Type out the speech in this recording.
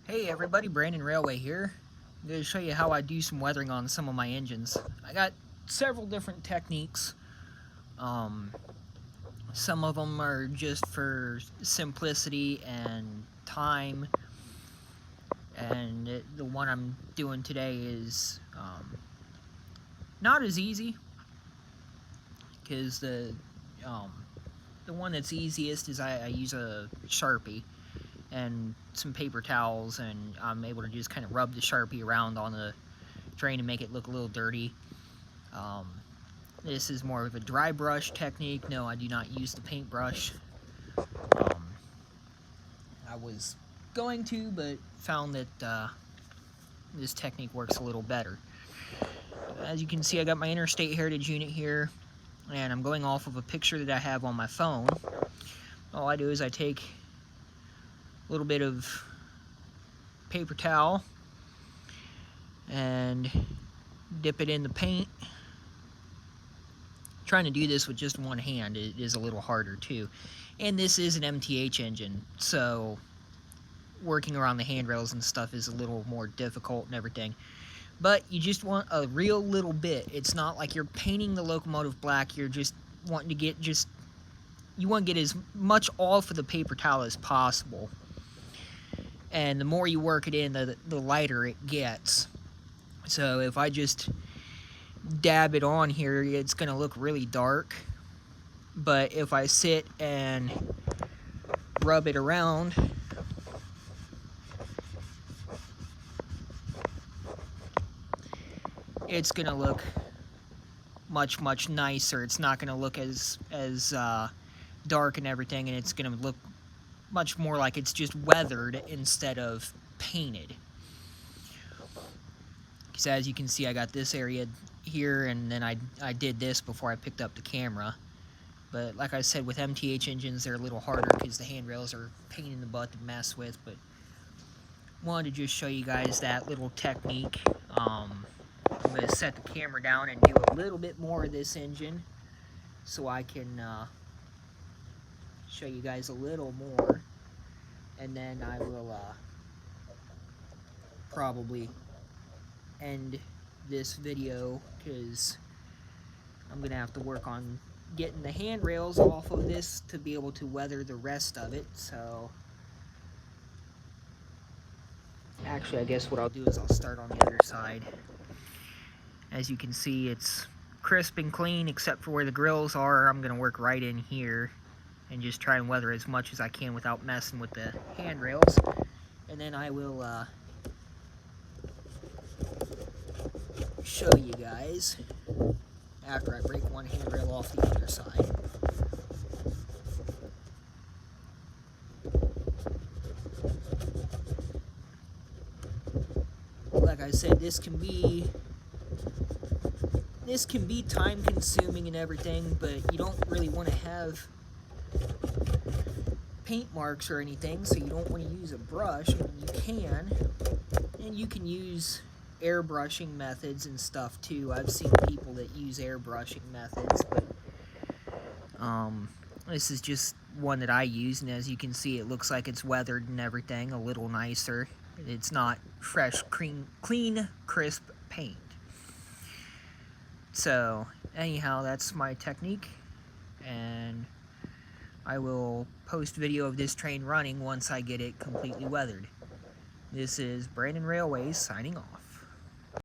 Hey everybody, Brandon Railway here. I'm going to show you how I do some weathering on some of my engines. I got several different techniques. Some of them are just for simplicity and time, and the one I'm doing today is not as easy, because the one that's easiest is I use a Sharpie and some paper towels, and I'm able to just kind of rub the Sharpie around on the train and make it look a little dirty. This is more of a dry brush technique. No, I do not use the paintbrush. I was going to, but found that this technique works a little better. As you can see, I got my Interstate Heritage unit here, and I'm going off of a picture that I have on my phone. All I do is I take a little bit of paper towel and dip it in the paint. Trying to do this with just one hand is a little harder too. And this is an MTH engine, so working around the handrails and stuff is a little more difficult and everything. But you just want a real little bit. It's not like you're painting the locomotive black. You're just wanting to get you want to get as much off of the paper towel as possible. And the more you work it in, the lighter it gets. So if I just dab it on here, it's going to look really dark. But if I sit and rub it around, it's going to look much nicer. It's not going to look as dark and everything, and it's going to look much more like it's just weathered instead of painted. Because as you can see, I got this area here, and then I did this before I picked up the camera. But like I said, with MTH engines, they're a little harder because the handrails are a pain in the butt to mess with. But wanted to just show you guys that little technique. I'm going to set the camera down and do a little bit more of this engine so I can show you guys a little more. And then I will probably end this video because I'm going to have to work on getting the handrails off of this to be able to weather the rest of it. So actually, I guess what I'll do is I'll start on the other side. As you can see, it's crisp and clean except for where the grills are. I'm going to work right in here and just try and weather as much as I can without messing with the handrails. And then I will show you guys after I break one handrail off the other side. Like I said, this can be time consuming and everything, but you don't really want to have paint marks or anything, so you don't want to use a brush. I mean, you can, and you can use airbrushing methods and stuff too. I've seen people that use airbrushing methods, but this is just one that I use, and as you can see, it looks like it's weathered and everything a little nicer. It's not fresh, clean, crisp paint. So anyhow, that's my technique, and I will post video of this train running once I get it completely weathered. This is Brandon Railways signing off.